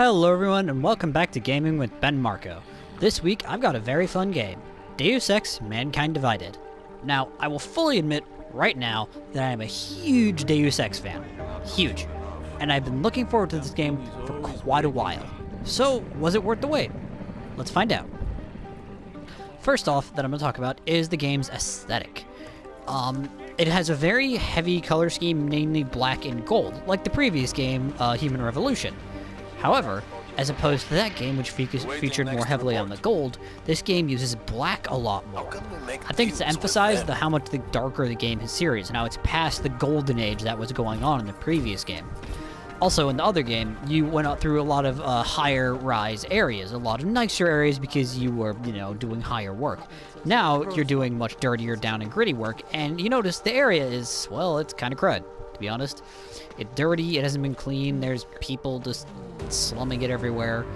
Hello everyone and welcome back to Gaming with Ben Marco. This week I've got a very fun game, Deus Ex Mankind Divided. Now, I will fully admit right now that I am a huge Deus Ex fan. Huge. And I've been looking forward to this game for quite a while. So, was it worth the wait? Let's find out. First off that I'm going to talk about is the game's aesthetic. It has a very heavy color scheme, namely black and gold, like the previous game, Human Revolution. However, as opposed to that game, which featured more heavily on the gold, this game uses black a lot more. I think it's to emphasize how much the darker the game is serious, and how it's past the golden age that was going on in the previous game. Also, in the other game, you went out through a lot of higher rise areas, a lot of nicer areas because you were, doing higher work. Now, you're doing much dirtier, down and gritty work, and you notice the area is, well, it's kind of crud, to be honest. It's dirty, it hasn't been cleaned, there's people just slumming it everywhere,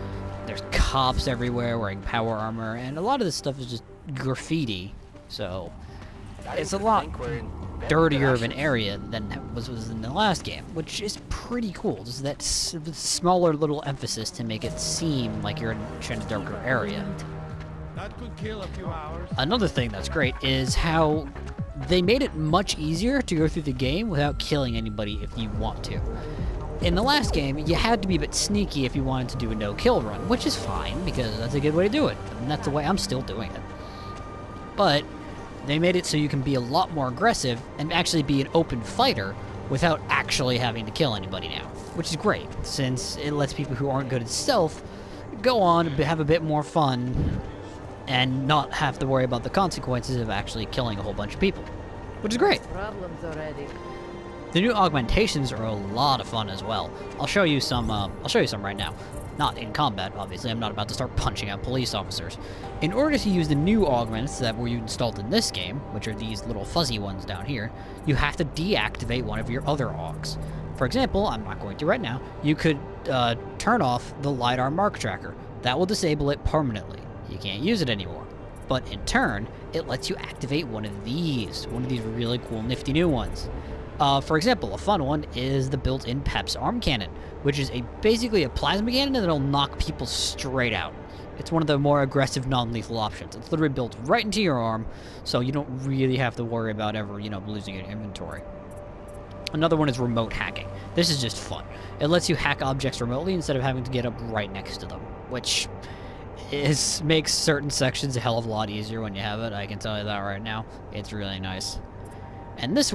there's cops everywhere wearing power armor, and a lot of this stuff is just graffiti, so it's a lot dirtier of an area than was in the last game, which is pretty cool. Just that smaller little emphasis to make it seem like you're in a darker area. That could kill a few hours. Another thing that's great is how they made it much easier to go through the game without killing anybody if you want to. In the last game, you had to be a bit sneaky if you wanted to do a no-kill run, which is fine, because that's a good way to do it, and that's the way I'm still doing it. But they made it so you can be a lot more aggressive and actually be an open fighter without actually having to kill anybody now, which is great, since it lets people who aren't good at stealth go on and have a bit more fun and not have to worry about the consequences of actually killing a whole bunch of people, which is great. Problems already. The new augmentations are a lot of fun as well. I'll show you some right now. Not in combat, obviously. I'm not about to start punching out police officers. In order to use the new augments that were installed in this game, which are these little fuzzy ones down here, you have to deactivate one of your other augs. For example, I'm not going to right now, you could turn off the LiDAR mark tracker. That will disable it permanently. You can't use it anymore. But in turn, it lets you activate one of these really cool nifty new ones. For example, a fun one is the built-in PEP's arm cannon, which is basically a plasma cannon that'll knock people straight out. It's one of the more aggressive non-lethal options. It's literally built right into your arm, so you don't really have to worry about ever, losing your inventory. Another one is remote hacking. This is just fun. It lets you hack objects remotely instead of having to get up right next to them, which makes certain sections a hell of a lot easier when you have it. I can tell you that right now. It's really nice. And this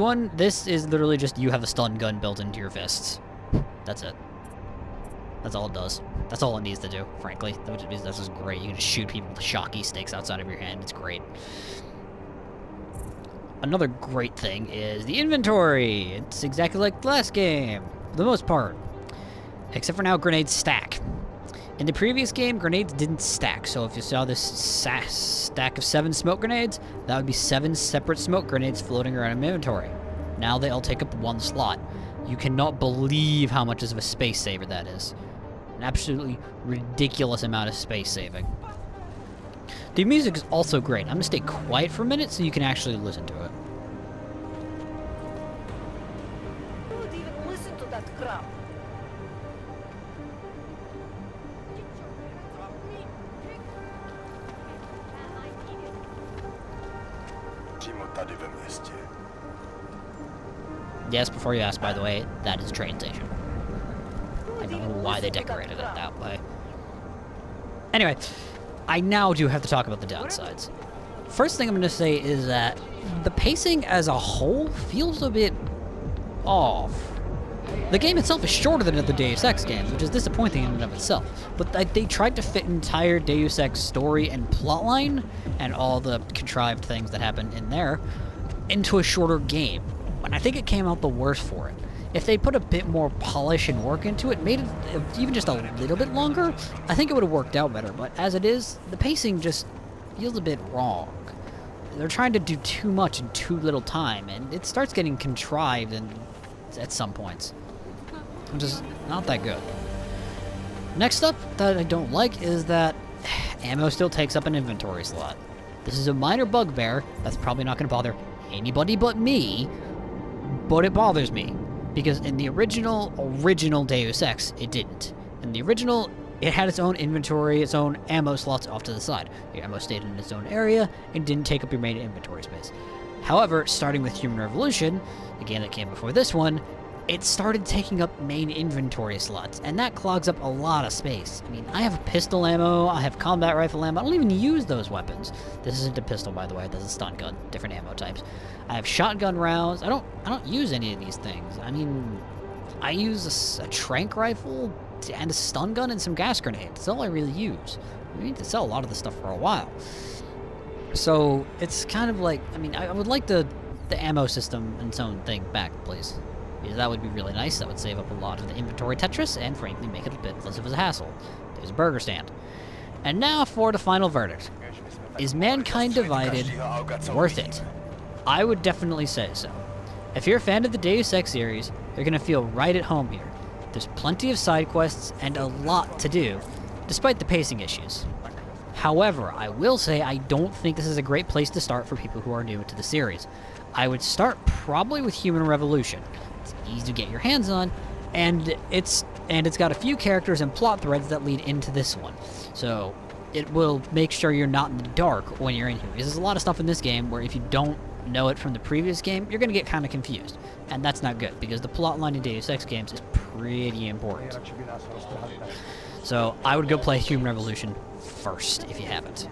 is literally just you have a stun gun built into your fists. That's it. That's all it does. That's all it needs to do, frankly. This is great. You can just shoot people with shocky sticks outside of your hand. It's great. Another great thing is the inventory. It's exactly like the last game, for the most part. Except for now, grenades stack. In the previous game, grenades didn't stack, so if you saw this stack of 7 smoke grenades, that would be 7 separate smoke grenades floating around in inventory. Now they all take up 1 slot. You cannot believe how much of a space saver that is. An absolutely ridiculous amount of space saving. The music is also great. I'm going to stay quiet for a minute so you can actually listen to it. Who would even listen to that crap? Yes, before you ask, by the way, that is a train station. I don't know why they decorated it that way. Anyway, I now do have to talk about the downsides. First thing I'm going to say is that the pacing as a whole feels a bit off. The game itself is shorter than the Deus Ex games, which is disappointing in and of itself. But they tried to fit an entire Deus Ex story and plotline, and all the contrived things that happen in there, into a shorter game. And I think it came out the worse for it. If they put a bit more polish and work into it, made it even just a little bit longer, I think it would have worked out better. But as it is, the pacing just feels a bit wrong. They're trying to do too much in too little time, and it starts getting contrived at some points. Just not that good. Next up that I don't like is that ammo still takes up an inventory slot. This is a minor bugbear that's probably not going to bother anybody but me, but it bothers me because in the original Deus Ex, it didn't. In the original, it had its own inventory, its own ammo slots off to the side. Your ammo stayed in its own area and didn't take up your main inventory space. However, starting with Human Revolution, the game that came before this one, it started taking up main inventory slots, and that clogs up a lot of space. I mean, I have pistol ammo, I have combat rifle ammo, I don't even use those weapons. This isn't a pistol, by the way, this is a stun gun, different ammo types. I have shotgun rounds, I don't use any of these things. I mean, I use a tranq rifle and a stun gun and some gas grenades. That's all I really use. We need to sell a lot of this stuff for a while. So, it's kind of like, I mean, I would like the ammo system and its own thing back, please. Because that would be really nice. That would save up a lot of the inventory Tetris and frankly make it a bit less of a hassle. There's a burger stand. And now for the final verdict. Is Mankind Divided worth it? I would definitely say so. If you're a fan of the Deus Ex series, you're going to feel right at home here. There's plenty of side quests and a lot to do, despite the pacing issues. However, I will say I don't think this is a great place to start for people who are new to the series. I would start probably with Human Revolution. It's easy to get your hands on, and it's got a few characters and plot threads that lead into this one. So it will make sure you're not in the dark when you're in here. Because there's a lot of stuff in this game where if you don't know it from the previous game, you're going to get kind of confused. And that's not good, because the plot line in Deus Ex games is pretty important. So I would go play Human Revolution first if you haven't.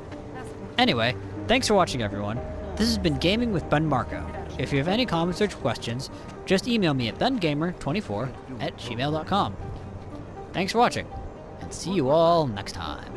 Anyway, thanks for watching, everyone. This has been Gaming with Ben Marco. If you have any comments or questions, just email me at bengamer24@gmail.com. Thanks for watching, and see you all next time.